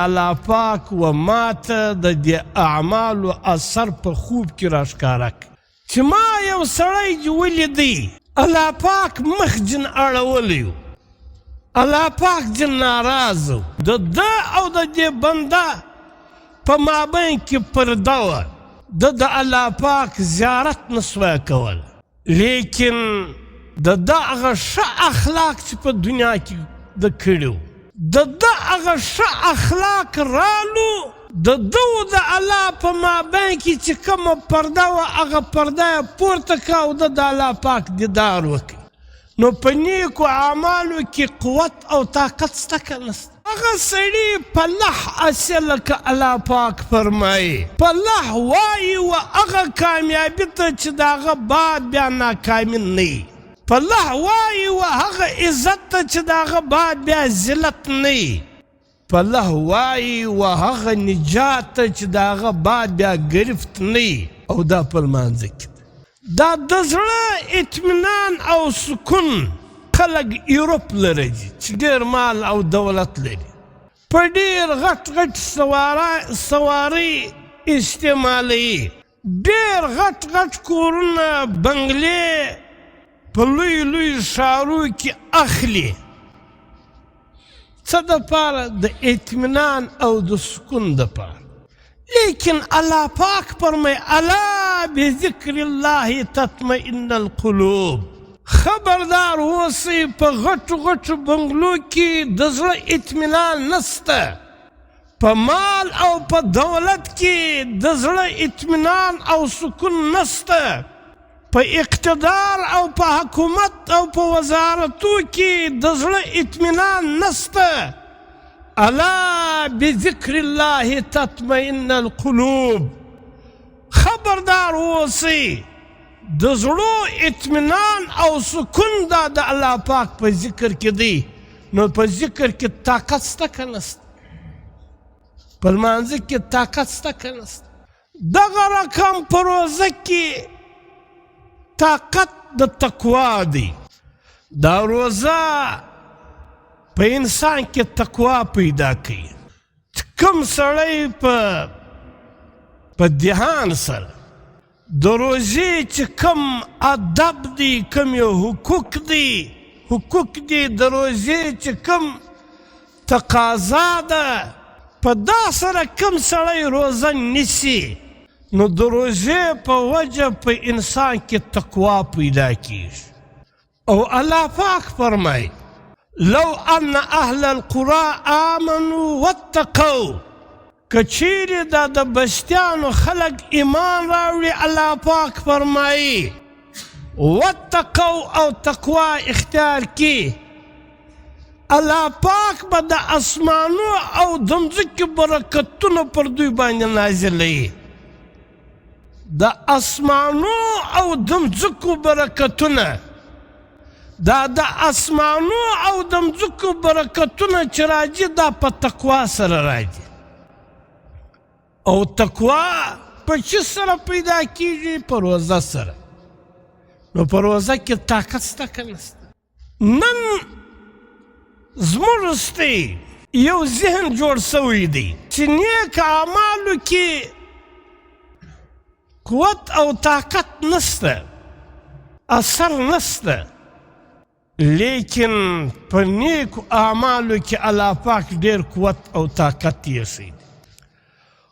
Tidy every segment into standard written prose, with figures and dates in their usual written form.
الله پاک و ماته د دې اعمالو اثر په خوب کې راښکاره کړي چې ما یو سړی ولیدی الله پاک مخ جن اړولی و الله پاک جن ناراض و د ده او د دې بنده په مابین کې پرده وه د الله پاک زیارت نسوی کول لیکن د ده هغه ښه اخلاق چې په دنیا کې د کړي و د ده هغه ښه اخلاق رالو د ده و د الله په مابین کې چې کومه پرده وه هغه پرده یې پورته کړه او د الله پاک دیدار وکړي نو په نیکو اعمالو کې قوت او طاقت شته که نشته هغه سړي په لح اسې لکه الله پاک فرمایي په لح وایي و هغه کامیابي ته چې د هغه بعد بیا ناکامي نه وي په لح وایي و هغه عزت ته چې د هغه بعد بیا ذلت نه وي په لح وایي و هغه نجات ته چې د هغه بعد بیا گرفت نه وي او دا په لمانځه کې دا د زړه اطمینان او سکون خلک یورپ لري چې ډېر مال او دولت لري په ډېر غټ غټ سواري استعمالوي ډېر غټ غټ کورونه بنګلې په لوی لوی ښارو کې اخلي څه دپاره د اطمینان او د سکون دپاره لیکن الله پاک فرمایي الا بذکر الله تطمئن القلوب خبردار اوسئ په غټو غټو بنګلو کې د زړه اطمینان نسته په مال او په دولت کې د زړه اطمینان او سکون نسته په اقتدار او په حکومت او په وزارتو کې د زړه اطمینان نسته الا بذکر الله تطمئن القلوب خبردار اوسئ د زړو اطمینان او سکون دا د الله پاک په ذکر کې دی نو په ذکر کې طاقت شته که نشته په لمانځه کې طاقت شته که نشته دغه رقم په روزه کې طاقت د تقوا دی دا روزه په انسان کې تقوا پیدا کوي کوم سړی په دهان سره د روزې چې کوم ادب دی کوم یو حقوق دی د روزې چې کوم تقاضا ده په دا سره کوم سړی روزه نیسي نو د روزې په وجه په انسان کې تقوا پیدا کیږي او الله پاک فرمایي لو ان اهل القرى آمنوا واتقوا کچیرې دا د بستیانو خلک ایمان راوړي الله پاک فرمایي واتقوا او تقوا اختیار کی الله پاک به د اسمانو او د مځکې برکتونه پر دوی باندې نازلوي د اسمانو او د مځکو برکتونه دا د اسمانو او د مځکو برکتونه چې راځي دا په تقوا سره راځي او تقوا په چه سره پیدا کیږي په روزه سره نو په روزه کې طاقت شته که نشته نن زموږ ستی یو ذهن جوړ سوی دی چې نیک اعمالو کې قوت او طاقت نشته اثر نشته لیکن په نیکو اعمالو کې الله پاک ډېر قوت او طاقت یې ښیي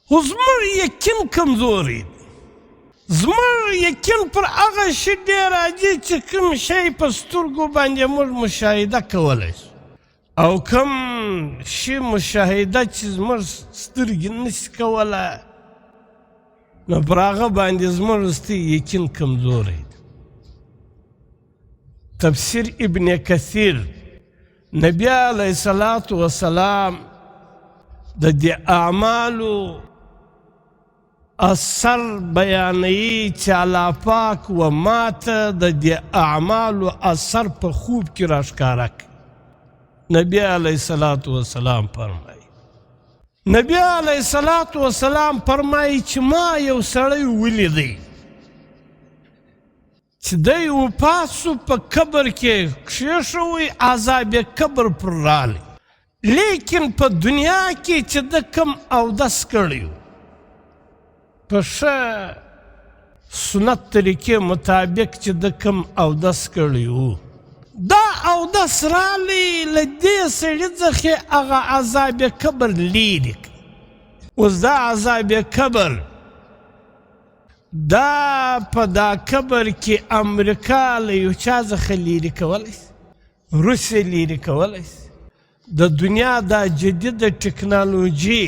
خو زموږ یقین کمزوری دی زموږ یقین پر هغه شي ډېر راځي چې کوم شی په سترګو باندې موږ مشاهده کولی شو او کوم شي مشاهده چې زموږ سترګې نشي کولی نو پر هغه باندې زموږ ستی یقین کمزوری دی تفسیر ابن کثیر نبی علیه الصلاة والسلام د دې اعمالو اثر بیانوي چې الله پاک و ماته د دې اعمالو اثر په خوب کې راښکاره کړي نبی علیه الصلاة والسلام فرمایي نبی علیه الصلاة والسلام فرمایي چې ما یو سړی ولیدی چې دی وپاسو په قبر کې کښېښوی عذاب قبر پر رالی لیکن په دنیا کې چې د کم اودس کړی و په ښه سنت طریقې مطابق چې د کم اودس کړی و دا اودس رالی له دې سړي څخه هغه عذاب قبر لیرې کړي اوس دا عذاب قبر دا په دا قبر کې امریکا له یو چا څخه لیرې کولی شي روسیې لیرې کولی شي د دنیا دا جدیده ټکنالوژي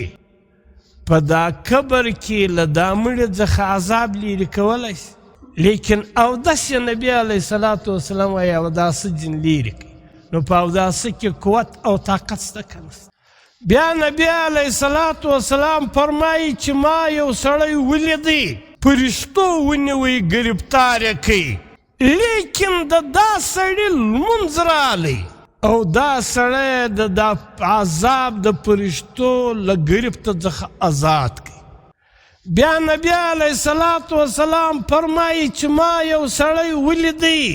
په دا قبر کې له دا مړي څخه عذاب لیرې کولی شي لیکن اودس یې نبي علیه صلات وسلام وایي اوداسه جن لیرې کوي نو په اوداسه کې قوت او طاقت شته که نشته بیا نبي علیه صلات وسلام فرمایي چې ما یو سړی ولیدی فرشتو ونیوی ګرفتار یې کوي لیکن د دا سړي لمونځ رالی او دا سړی د دا عذاب د فرشتو له ګرفته څخه آزاد کوي بیا نبی علیه صلات وسلام فرمایي چې ما یو سړی ولیدی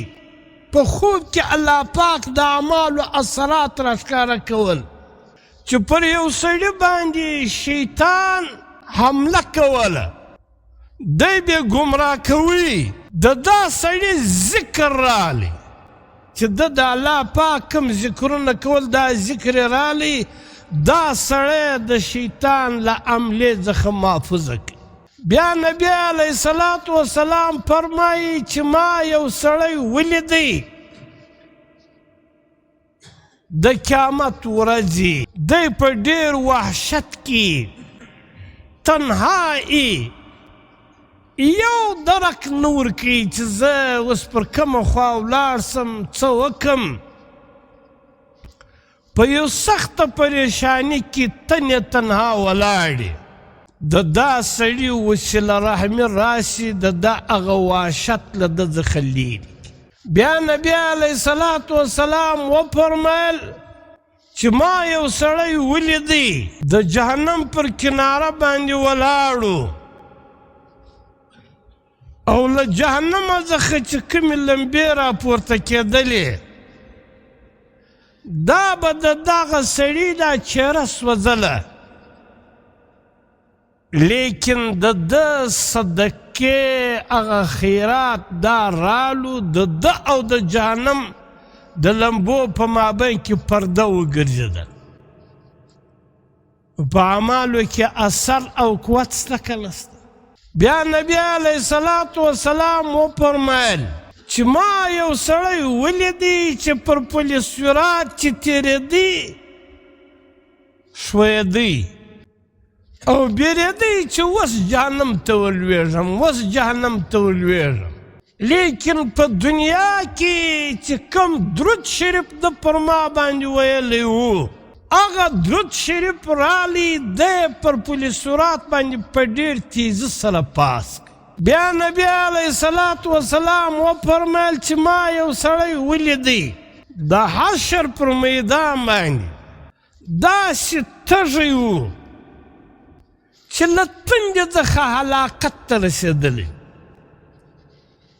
په خوب کې الله پاک د اعمالو اثرات راښکاره کول چې پر یو سړي باندې شیطان حمله کوله دی به ګمراه کوي د دا سړي ذکر رالی چې د الله پاک کوم ذکرونه کول دا ذکر رالی دا سړی د شیطان له حملې څخه محفوظه کوي بیا نبی علیه صلات وسلام فرمایي چې ما یو سړی ولیدی د قیامت ورځې دی په ډېر وحشت کې تنهایی یو درک نه ورکوي چې زه اوس پر کومه خوا ولاړ سم څه وکړم په یو سخته پریشاني کې تنې تنها ولاړې د دا سړي وسیله رحمي راشي د دا هغه وحشت له ده څخه لیرې بیا نبي علیه صلات وسلام وفرمیل چې ما یو سړی ولیدی د جهنم پر کناره باندې ولاړو او له جهنمه څخه چې کومې لمبې راپورته کېدلې دا به د دغه سړي دا چهره سوځله لیکن د ده صدقې هغه خیرات دا رالو د ده او د جهنم د لمبو په مابین کې پرده وګرځېدل په اعمالو کې اثر او قوت شته که نشته بیا نبی علیه صلات وسلام وفرمیل چې ما یو سړی ولیدی چې پر پل صراط چې تېرېدی ښویېدی او بیرېدی چې اوس جهنم ته ولوېږم اوس جهنم ته ولوېږم لیکن په دنیا کې چې کوم درود شریف د پر ما باندې ویلی و هغه درود شریف رالی دی پر پل صراط باندې په ډېر تیزي سره پاس بیا نبی علیه صلات وسلام وفرمیل چې ما یو سړی ولیدی د حشر پر میدان باندې داسې تږی و چې له تندې څخه هلاکت ته رسېدلی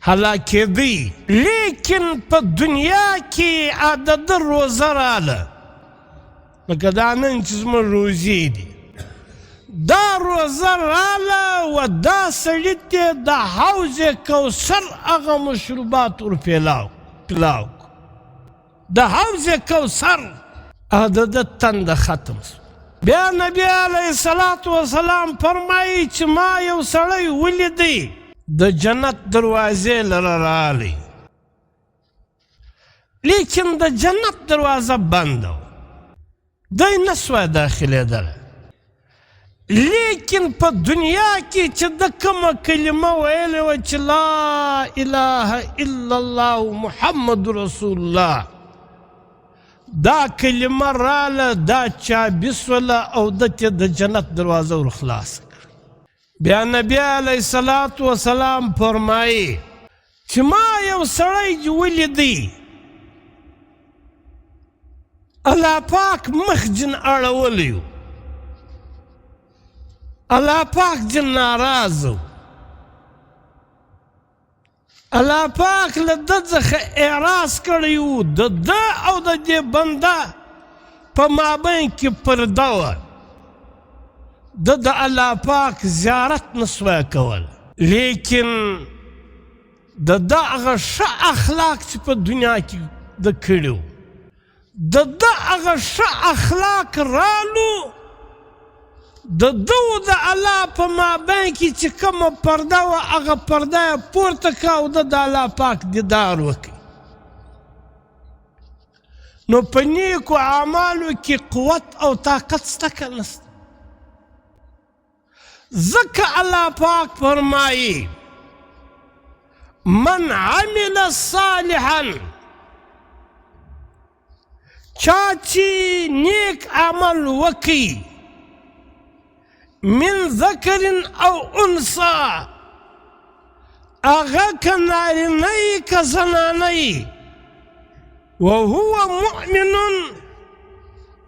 هلاکېدی لیکن په دنیا کې د ده روزه راله لکه دا نن چې زموږ روزې دي دا روزه راله و دا سړي ته د حوض کوثر هغه مشروبات ورپیلاو د حوض کوثر د ده تنده ختم شو بیا نبی علیه صلات وسلام فرمایي چې ما یو سړی ولیدی د جنت دروازې لره رالی لیکن د جنت دروازه بنده و دی نسوی داخلېدلی لیکن په دنیا کې چې د کومه کلمه ویلې وه چې لا اله الا الله محمد رسول الله دا کلمه راله دا چابي سوله او ده ته د جنت دروازه ور خلاصه کړه بیا نبي علیه صلات وسلام فرمایي چې ما یو سړی ولیدی الله پاک مخ جن اړولی و الله پاک جن ناراض و الله پاک له ده څخه اعراض کړی و د ده او د دې بنده په مابین کې پرده وه د الله پاک زیارت نسوای کول لیکن د هغه ښه اخلاق چې په دنیا کې د کړي د هغه ښه اخلاق رالو د الله په مابین کې چې کومه پرده وه هغه پرده یې پورته کړه او د الله پاک دیدار وکړي نو په نیکو اعمالو کې قوت او طاقت شته که نشته ځکه الله پاک فرمایي من عمل صالحا چا چې نیک عمل وکړي من ذکر او انثى هغه که نارینه یي که زنانه یي وهو مؤمن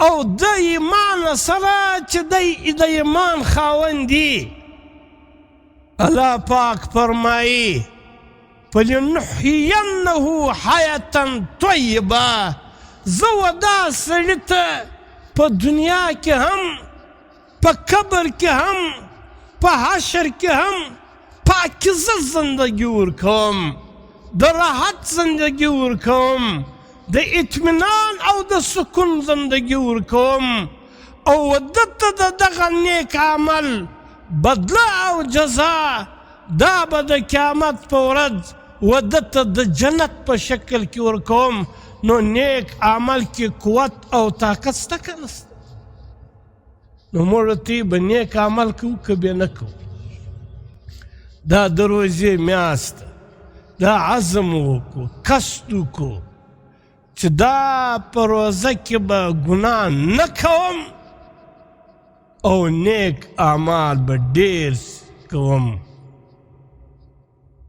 او د ایمان سره چې دی د ایمان خاوند دی الله پاک فرمایي فلنحيينه حیاة طیبه زه و دا سړي ته په دنیا کې هم په قبر کې هم په حشر کې هم پاکیزه زندگی ورکوم د راحت زندگی ورکوم د اطمینان او د سکون زندگی ورکوم او ودته د دغه نیک عمل بدله او جزا دا به د قیامت په ورځ ودته د جنت په شکل کې ورکوم نو نیک عمل کې قوت او طاقت شته که نشته نو موږ ورته به نیک عمل کوو که بې نه کوو دا د روژې میاشت دا عزم وکړو قصد وکړو چې دا په روزه کې به ګناه نه کوم او نیک اعمال به ډېر کوم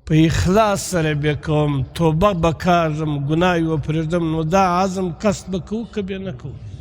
په اخلاص سره به کوم توبه به کاږم ګناه یې به پرېږدم نو دا عزم قصد به کوو که بې نه کوو